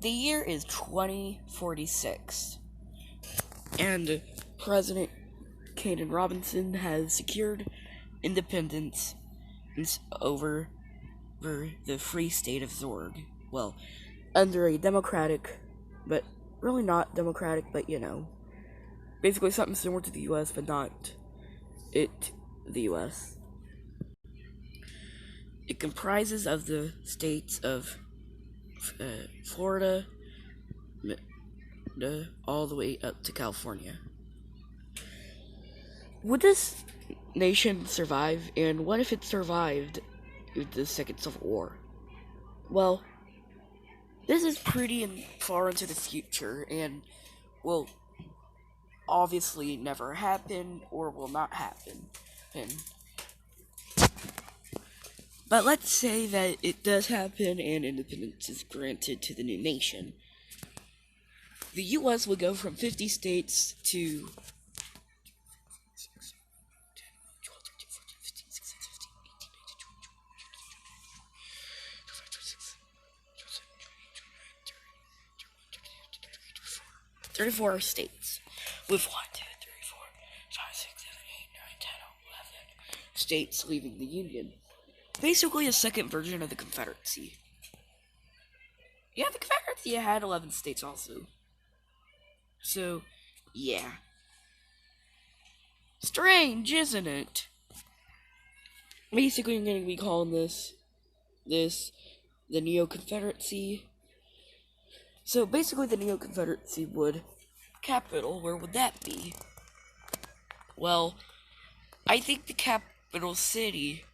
The year is 2046, and President Caden Robinson has secured independence over the Free State of Zorg. Well, under a democratic, but really not democratic, but basically something similar to the U.S., but not the U.S. It comprises of the states of Florida, all the way up to California. Would this nation survive, and what if it survived the Second Civil War? Well, this is pretty far into the future, and will obviously never happen, or will not happen. But let's say that it does happen, and independence is granted to the new nation. The U.S. will go from 50 states to 34 states, with 1, 2, 3, 4, 5, 6, 7, 8, 9, 10, 11 states leaving the Union. Basically a second version of the Confederacy. Yeah, the Confederacy had 11 states also. So, yeah. Strange, isn't it? Basically, I'm going to be calling this the Neo-Confederacy. So, basically, the Neo-Confederacy would... Capital, where would that be? Well, I think the capital city...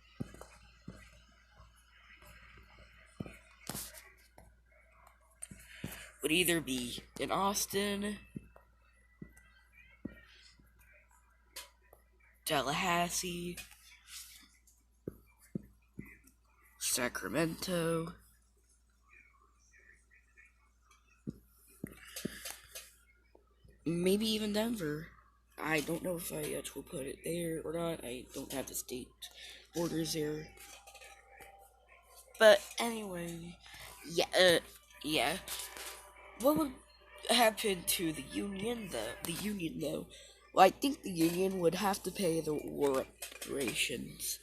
would either be in Austin, Tallahassee, Sacramento, maybe even Denver. I don't know if I actually put it there or not. I don't have the state borders there. But anyway, yeah. What would happen to the Union, though? Well, I think the Union would have to pay the war reparations.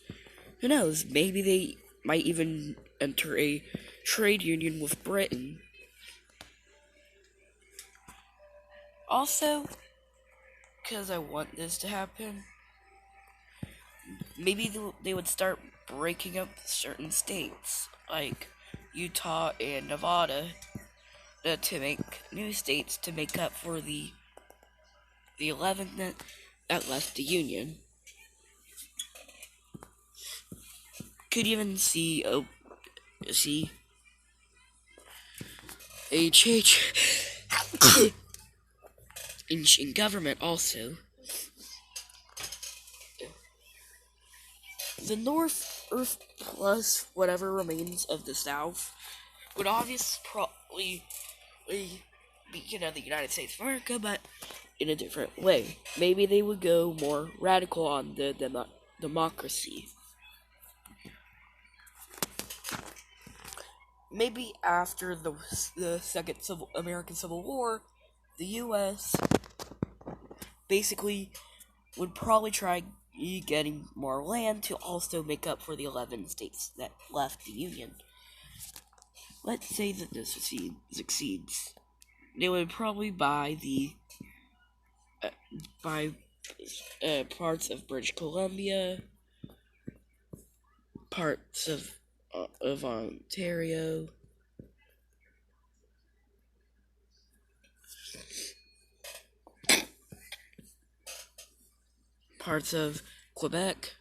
Who knows? Maybe they might even enter a trade union with Britain. Also, because I want this to happen, maybe they would start breaking up certain states, like Utah and Nevada, to make new states to make up for the 11th that left the Union. Could even see a change in government also. The North, Earth plus whatever remains of the South, would obviously probably be, the United States of America, but in a different way. Maybe they would go more radical on the democracy. Maybe after the Second American Civil War, the U.S. basically would probably try getting more land to also make up for the 11 states that left the Union. Let's say that this succeeds. They would probably buy parts of British Columbia, parts of Ontario, parts of Quebec,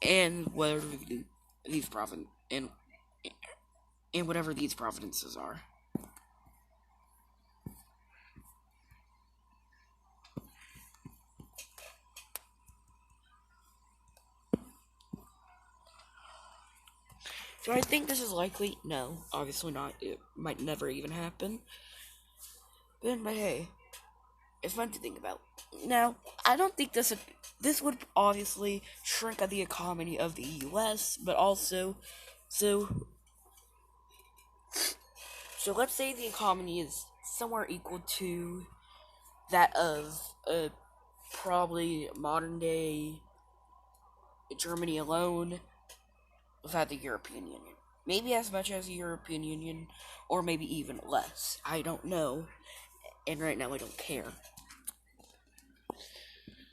and whatever these whatever these provinces are. Do I think this is likely? No, obviously not. It might never even happen. But hey, it's fun to think about. Now, I don't think this would obviously shrink the economy of the U.S., but also, So let's say the economy is somewhere equal to that of probably modern day Germany alone without the European Union. Maybe as much as the European Union, or maybe even less. I don't know, and right now I don't care.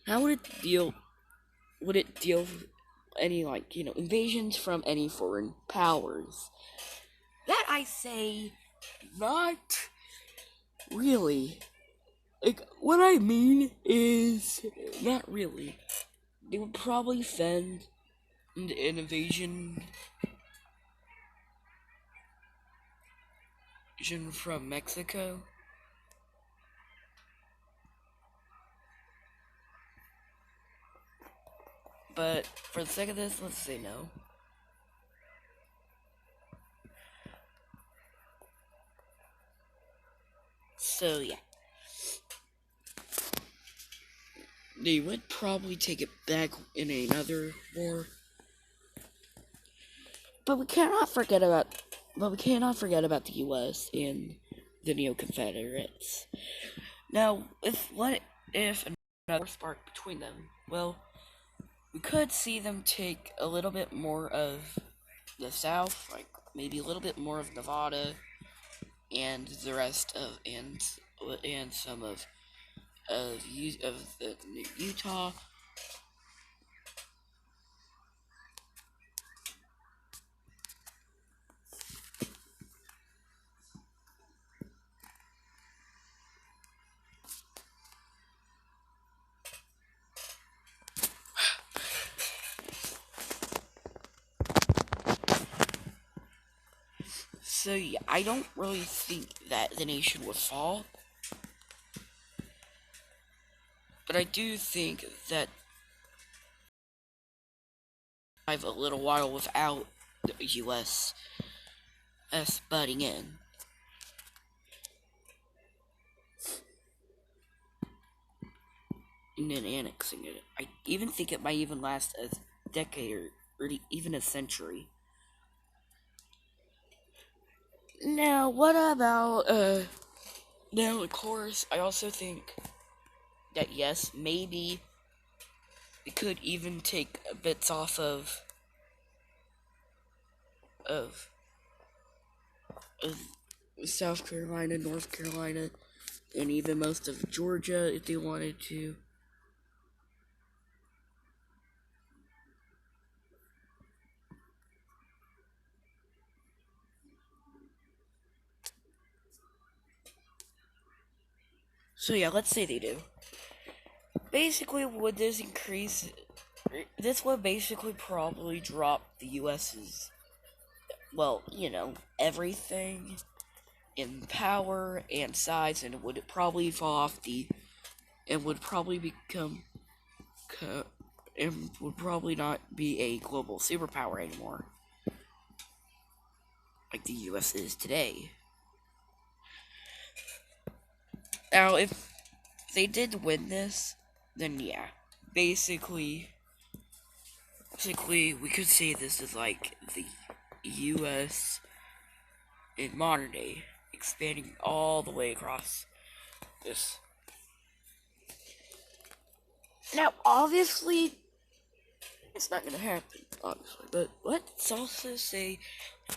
How would it deal? Would it deal with any, like, invasions from any foreign powers? That I say, not really. Like, what I mean is, not really. They would probably send an invasion from Mexico. But for the sake of this, let's say no. So yeah. They would probably take it back in another war. But we cannot forget about the US and the Neo-Confederates. Now, what if another spark between them? Well, we could see them take a little bit more of the South, like maybe a little bit more of Nevada, and the rest of and some of the Utah. So yeah, I don't really think that the nation would fall, but I do think that I've a little while without the U.S. Butting in. And then annexing it. I even think it might even last a decade or even a century. Now, what about, now, of course, I also think that yes, maybe it could even take bits off of South Carolina, North Carolina, and even most of Georgia if they wanted to. So yeah, let's say they do. Basically, would this increase? This would basically probably drop the U.S.'s, well, everything in power and size, and it would probably fall off and would probably become, and would probably not be a global superpower anymore, like the U.S. is today. Now, if they did win this, then yeah, basically, we could say this is like the U.S. in modern day, expanding all the way across this. Now, obviously, it's not gonna happen, obviously, but let's also say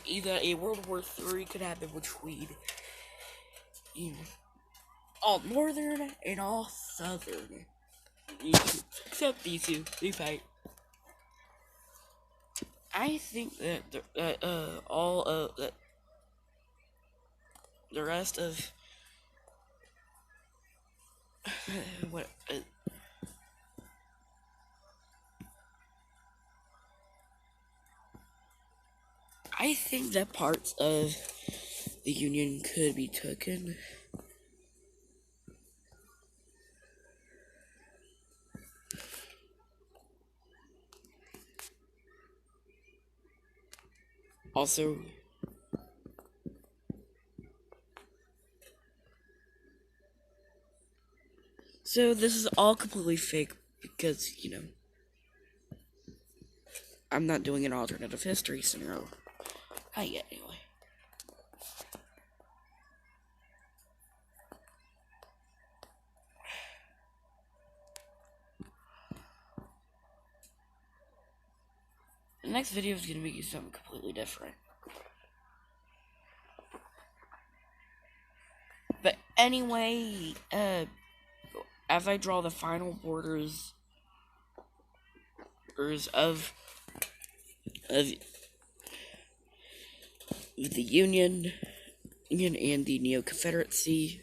either a World War III could happen between all northern and all southern. Except these two, they fight. I think that all of the rest of what I think that parts of the Union could be taken. Also, so this is all completely fake because, I'm not doing an alternative history scenario. Not yet, anyway. next video is gonna be something completely different. But anyway, as I draw the final borders of the Union and the Neo-Confederacy,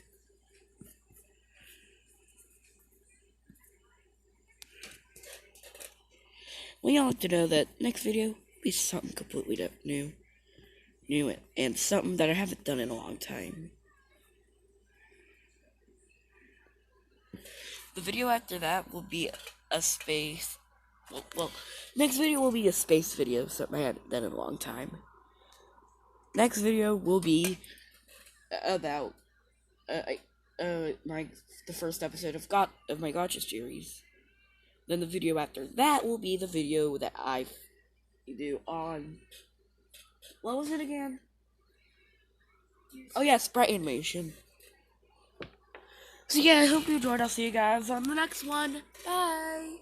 we all have to know that next video will be something completely new and something that I haven't done in a long time. The video after that will be a space. Well, next video will be a space video, something I haven't done in a long time. Next video will be about the first episode of my Gotcha series. Then the video after that will be the video that I do on, what was it again? Oh yeah, sprite animation. So yeah, I hope you enjoyed. I'll see you guys on the next one. Bye!